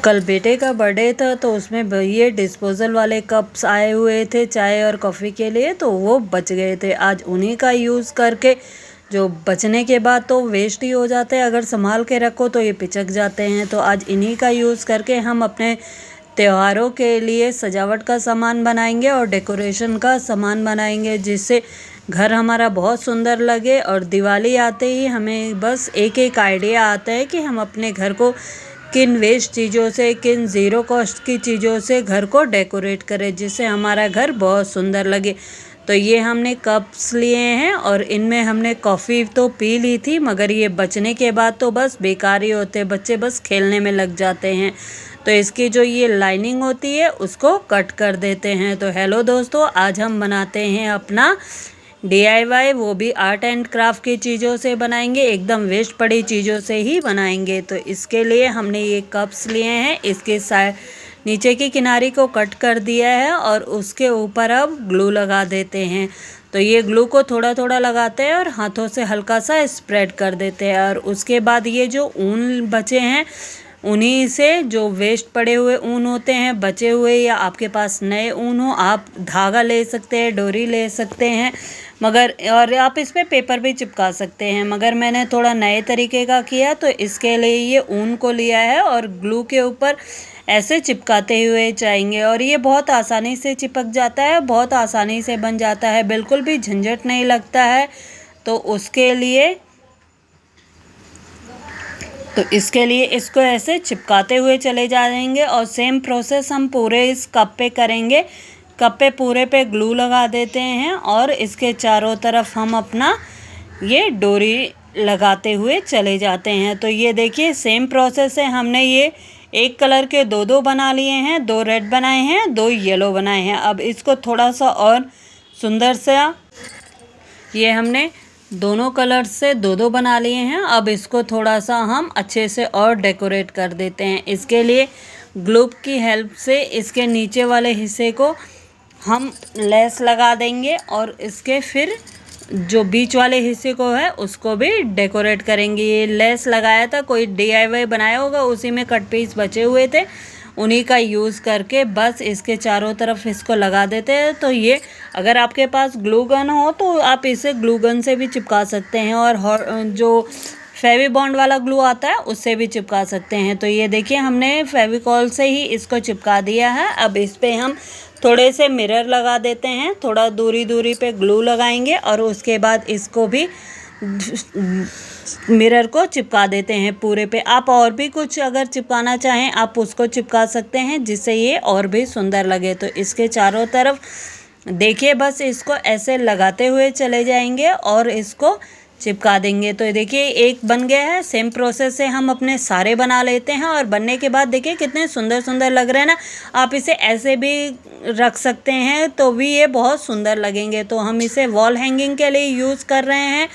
कल बेटे का बर्थडे था तो उसमें ये डिस्पोजल वाले कप्स आए हुए थे चाय और कॉफ़ी के लिए, तो वो बच गए थे। आज उन्हीं का यूज़ करके, जो बचने के बाद तो वेस्ट ही हो जाते हैं, अगर संभाल के रखो तो ये पिचक जाते हैं, तो आज इन्हीं का यूज़ करके हम अपने त्योहारों के लिए सजावट का सामान बनाएंगे और डेकोरेशन का सामान बनाएंगे, जिससे घर हमारा बहुत सुंदर लगे। और दिवाली आते ही हमें बस एक एक आइडिया आता है कि हम अपने घर को किन वेस्ट चीज़ों से, किन ज़ीरो कॉस्ट की चीज़ों से घर को डेकोरेट करें, जिससे हमारा घर बहुत सुंदर लगे। तो ये हमने कप्स लिए हैं और इनमें हमने कॉफ़ी तो पी ली थी, मगर ये बचने के बाद तो बस बेकार ही होते, बच्चे बस खेलने में लग जाते हैं। तो इसकी जो ये लाइनिंग होती है उसको कट कर देते हैं। तो हेलो दोस्तों, आज हम बनाते हैं अपना DIY, वो भी आर्ट एंड क्राफ्ट की चीज़ों से बनाएंगे, एकदम वेस्ट पड़ी चीज़ों से ही बनाएंगे। तो इसके लिए हमने ये कप्स लिए हैं, इसके नीचे की किनारी को कट कर दिया है और उसके ऊपर अब ग्लू लगा देते हैं। तो ये ग्लू को थोड़ा थोड़ा लगाते हैं और हाथों से हल्का सा स्प्रेड कर देते हैं। और उसके बाद ये जो ऊन बचे हैं, उन्हीं से जो वेस्ट पड़े हुए ऊन होते हैं बचे हुए, या आपके पास नए ऊन हो, आप धागा ले सकते हैं, डोरी ले सकते हैं, मगर और आप इस पे पेपर भी चिपका सकते हैं। मगर मैंने थोड़ा नए तरीके का किया, तो इसके लिए ये ऊन को लिया है और ग्लू के ऊपर ऐसे चिपकाते हुए जाएंगे और ये बहुत आसानी से चिपक जाता है, बहुत आसानी से बन जाता है, बिल्कुल भी झंझट नहीं लगता है। तो इसके लिए इसको ऐसे चिपकाते हुए चले जाएंगे और सेम प्रोसेस हम पूरे इस कप पे करेंगे। कप पे पूरे पे ग्लू लगा देते हैं और इसके चारों तरफ हम अपना ये डोरी लगाते हुए चले जाते हैं। तो ये देखिए सेम प्रोसेस है, हमने ये एक कलर के दो बना लिए हैं, 2 रेड बनाए हैं, 2 येलो बनाए हैं। अब इसको थोड़ा सा और सुंदर सा, ये हमने दोनों कलर से 2 बना लिए हैं। अब इसको थोड़ा सा हम अच्छे से और डेकोरेट कर देते हैं। इसके लिए ग्लू की हेल्प से इसके नीचे वाले हिस्से को हम लेस लगा देंगे और इसके फिर जो बीच वाले हिस्से को है उसको भी डेकोरेट करेंगे। ये लेस लगाया था, कोई DIY बनाया होगा, उसी में कट पीस बचे हुए थे, उन्हीं का यूज़ करके बस इसके चारों तरफ इसको लगा देते हैं। तो ये अगर आपके पास ग्लू गन हो तो आप इसे ग्लू गन से भी चिपका सकते हैं, और जो फेविबॉन्ड वाला ग्लू आता है उससे भी चिपका सकते हैं। तो ये देखिए हमने फेविकॉल से ही इसको चिपका दिया है। अब इस पे हम थोड़े से मिरर लगा देते हैं, थोड़ा दूरी पे ग्लू लगाएंगे और उसके बाद इसको भी मिरर को चिपका देते हैं पूरे पे। आप और भी कुछ अगर चिपकाना चाहें आप उसको चिपका सकते हैं, जिससे ये और भी सुंदर लगे। तो इसके चारों तरफ देखिए बस इसको ऐसे लगाते हुए चले जाएंगे और इसको चिपका देंगे। तो देखिए एक बन गया है। सेम प्रोसेस से हम अपने सारे बना लेते हैं और बनने के बाद देखिए कितने सुंदर सुंदर लग रहे हैं ना। आप इसे ऐसे भी रख सकते हैं तो भी ये बहुत सुंदर लगेंगे। तो हम इसे वॉल हैंगिंग के लिए यूज़ कर रहे हैं,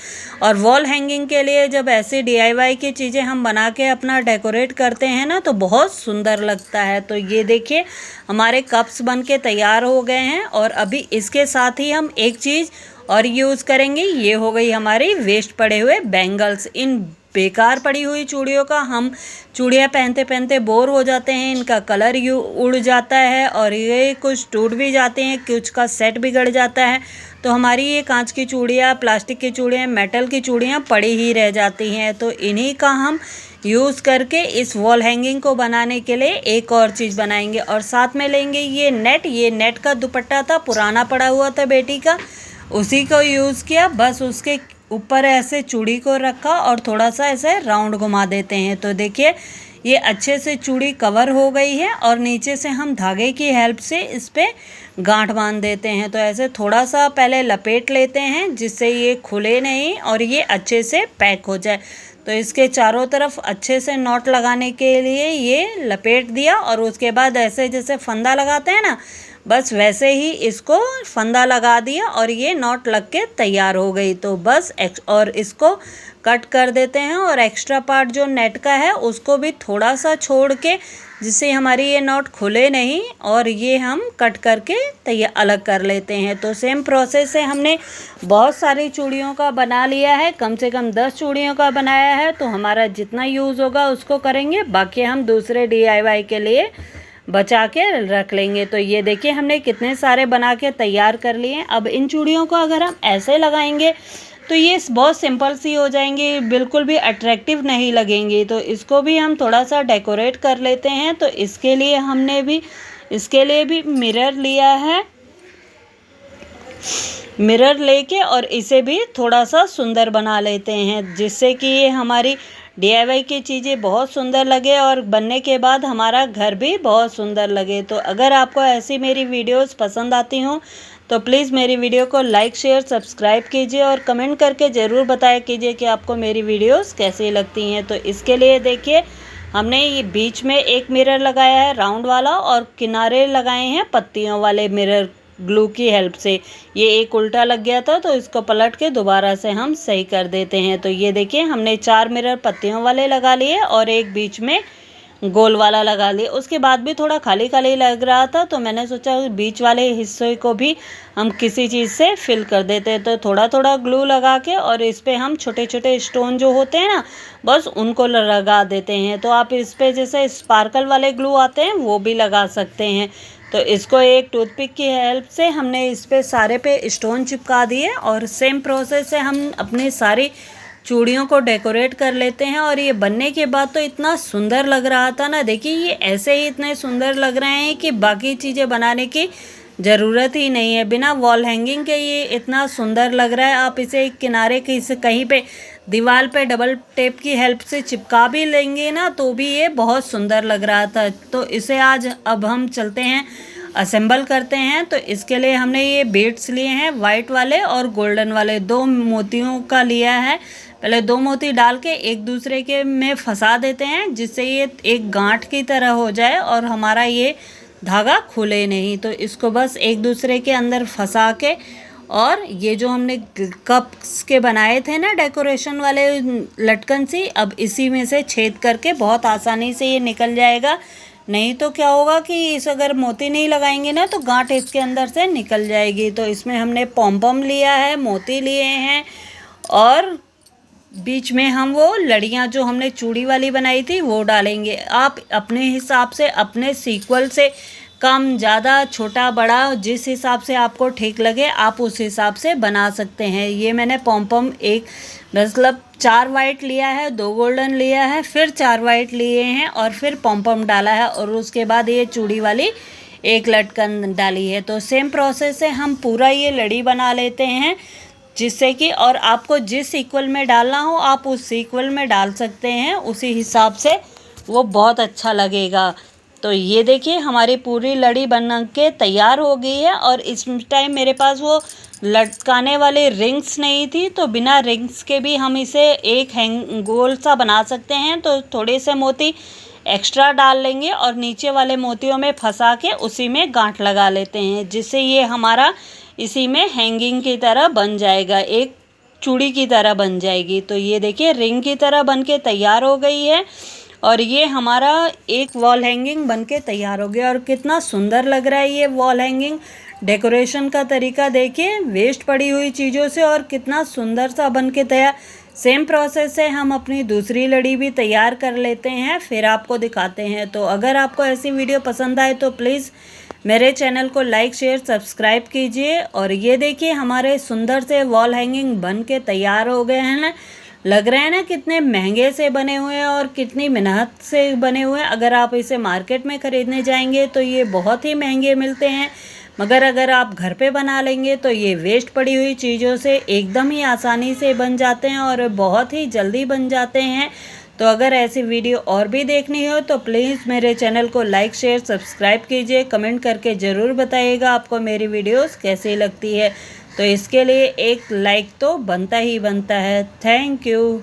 और वॉल हैंगिंग के लिए जब ऐसे DIY की चीज़ें हम बना के अपना डेकोरेट करते हैं ना तो बहुत सुंदर लगता है। तो ये देखिए हमारे कप्स बन के तैयार हो गए हैं। और अभी इसके साथ ही हम एक चीज़ और यूज़ करेंगे, ये हो गई हमारी वेस्ट पड़े हुए बैंगल्स। इन बेकार पड़ी हुई चूड़ियों का हम चूड़ियाँ पहनते पहनते बोर हो जाते हैं, इनका कलर उड़ जाता है और ये कुछ टूट भी जाते हैं, कुछ का सेट बिगड़ जाता है। तो हमारी ये कांच की चूड़ियाँ, प्लास्टिक की चूड़ियाँ, मेटल की चूड़ियाँ पड़ी ही रह जाती हैं। तो इन्हीं का हम यूज़ करके इस वॉल हैंगिंग को बनाने के लिए एक और चीज़ बनाएंगे, और साथ में लेंगे ये नेट। ये नेट का दुपट्टा था, पुराना पड़ा हुआ था बेटी का, उसी को यूज़ किया। बस उसके ऊपर ऐसे चूड़ी को रखा और थोड़ा सा ऐसे राउंड घुमा देते हैं। तो देखिए ये अच्छे से चूड़ी कवर हो गई है और नीचे से हम धागे की हेल्प से इस पे गांठ बांध देते हैं। तो ऐसे थोड़ा सा पहले लपेट लेते हैं जिससे ये खुले नहीं और ये अच्छे से पैक हो जाए। तो इसके चारों तरफ अच्छे से नॉट लगाने के लिए ये लपेट दिया और उसके बाद ऐसे जैसे फंदा लगाते हैं ना, बस वैसे ही इसको फंदा लगा दिया और ये नॉट लग के तैयार हो गई। तो बस और इसको कट कर देते हैं और एक्स्ट्रा पार्ट जो नेट का है उसको भी थोड़ा सा छोड़ के, जिससे हमारी ये नॉट खुले नहीं, और ये हम कट करके तैयार अलग कर लेते हैं। तो सेम प्रोसेस से हमने बहुत सारी चूड़ियों का बना लिया है, कम से कम 10 चूड़ियों का बनाया है। तो हमारा जितना यूज़ होगा उसको करेंगे, बाकी हम दूसरे DIY के लिए बचा के रख लेंगे। तो ये देखिए हमने कितने सारे बना के तैयार कर लिए। अब इन चूड़ियों को अगर हम ऐसे लगाएंगे तो ये बहुत सिंपल सी हो जाएंगी, बिल्कुल भी अट्रैक्टिव नहीं लगेंगी। तो इसको भी हम थोड़ा सा डेकोरेट कर लेते हैं। तो इसके लिए भी मिरर लिया है, मिरर लेके और इसे भी थोड़ा सा सुंदर बना लेते हैं, जिससे कि ये हमारी DIY की चीज़ें बहुत सुंदर लगे और बनने के बाद हमारा घर भी बहुत सुंदर लगे। तो अगर आपको ऐसी मेरी वीडियोस पसंद आती हों तो प्लीज़ मेरी वीडियो को लाइक शेयर सब्सक्राइब कीजिए और कमेंट करके ज़रूर बताया कीजिए कि आपको मेरी वीडियोस कैसी लगती हैं। तो इसके लिए देखिए हमने ये बीच में एक मिरर लगाया है राउंड वाला, और किनारे लगाए हैं पत्तियों वाले मिरर ग्लू की हेल्प से। ये एक उल्टा लग गया था तो इसको पलट के दोबारा से हम सही कर देते हैं। तो ये देखिए हमने 4 मिरर पत्तियों वाले लगा लिए और एक बीच में गोल वाला लगा लिया। उसके बाद भी थोड़ा खाली खाली लग रहा था तो मैंने सोचा बीच वाले हिस्से को भी हम किसी चीज़ से फिल कर देते हैं। तो थोड़ा थोड़ा ग्लू लगा के और इस पर हम छोटे छोटे स्टोन जो होते हैं ना, बस उनको लगा देते हैं। तो आप इस पर जैसे स्पार्कल वाले ग्लू आते हैं वो भी लगा सकते हैं। तो इसको एक टूथपिक की हेल्प से हमने इस पे सारे पे स्टोन चिपका दिए और सेम प्रोसेस से हम अपनी सारी चूड़ियों को डेकोरेट कर लेते हैं। और ये बनने के बाद तो इतना सुंदर लग रहा था ना, देखिए ये ऐसे ही इतने सुंदर लग रहे हैं कि बाकी चीज़ें बनाने की ज़रूरत ही नहीं है। बिना वॉल हैंगिंग के ये इतना सुंदर लग रहा है। आप इसे किनारे कहीं पे दीवार पे डबल टेप की हेल्प से चिपका भी लेंगे ना तो भी ये बहुत सुंदर लग रहा था। तो इसे आज अब हम चलते हैं असेंबल करते हैं। तो इसके लिए हमने ये बीड्स लिए हैं, वाइट वाले और गोल्डन वाले, 2 मोतियों का लिया है। पहले 2 मोती डाल के एक दूसरे के में फंसा देते हैं, जिससे ये एक गांठ की तरह हो जाए और हमारा ये धागा खुले नहीं। तो इसको बस एक दूसरे के अंदर फंसा के, और ये जो हमने कप्स के बनाए थे ना डेकोरेशन वाले लटकन सी, अब इसी में से छेद करके बहुत आसानी से ये निकल जाएगा। नहीं तो क्या होगा कि इस अगर मोती नहीं लगाएंगे ना तो गांठ इसके अंदर से निकल जाएगी। तो इसमें हमने पॉम लिया है, मोती लिए हैं, और बीच में हम वो लड़ियाँ जो हमने चूड़ी वाली बनाई थी वो डालेंगे। आप अपने हिसाब से, अपने सीक्वल से कम ज़्यादा छोटा बड़ा जिस हिसाब से आपको ठीक लगे आप उस हिसाब से बना सकते हैं। ये मैंने पॉम एक मतलब 4 वाइट लिया है, 2 गोल्डन लिया है, फिर 4 वाइट लिए हैं और फिर पॉम डाला है, और उसके बाद ये चूड़ी वाली एक लटकन डाली है। तो सेम प्रोसेस से हम पूरा ये लड़ी बना लेते हैं, जिससे कि और आपको जिस इक्वल में डालना हो आप उस इक्वल में डाल सकते हैं, उसी हिसाब से वो बहुत अच्छा लगेगा। तो ये देखिए हमारी पूरी लड़ी बन के तैयार हो गई है। और इस टाइम मेरे पास वो लटकाने वाली रिंग्स नहीं थी, तो बिना रिंग्स के भी हम इसे एक गोल सा बना सकते हैं। तो थोड़े से मोती एक्स्ट्रा डाल लेंगे और नीचे वाले मोतियों में फंसा के उसी में गांठ लगा लेते हैं, जिससे ये हमारा इसी में हैंगिंग की तरह बन जाएगा, एक चूड़ी की तरह बन जाएगी। तो ये देखिए रिंग की तरह बन के तैयार हो गई है और ये हमारा एक वॉल हैंगिंग बन के तैयार हो गया। और कितना सुंदर लग रहा है ये वॉल हैंगिंग। डेकोरेशन का तरीका देखिए, वेस्ट पड़ी हुई चीज़ों से और कितना सुंदर सा बन के तैयार। सेम प्रोसेस से हम अपनी दूसरी लड़ी भी तैयार कर लेते हैं, फिर आपको दिखाते हैं। तो अगर आपको ऐसी वीडियो पसंद आए तो प्लीज़ मेरे चैनल को लाइक शेयर सब्सक्राइब कीजिए। और ये देखिए हमारे सुंदर से वॉल हैंगिंग बन के तैयार हो गए हैं ना। लग रहे हैं ना कितने महंगे से बने हुए हैं और कितनी मेहनत से बने हुए हैं। अगर आप इसे मार्केट में ख़रीदने जाएंगे तो ये बहुत ही महंगे मिलते हैं, मगर अगर आप घर पे बना लेंगे तो ये वेस्ट पड़ी हुई चीज़ों से एकदम ही आसानी से बन जाते हैं और बहुत ही जल्दी बन जाते हैं। तो अगर ऐसी वीडियो और भी देखनी हो तो प्लीज़ मेरे चैनल को लाइक शेयर सब्सक्राइब कीजिए। कमेंट करके ज़रूर बताइएगा आपको मेरी वीडियोस कैसी लगती है। तो इसके लिए एक लाइक तो बनता ही बनता है। Thank you.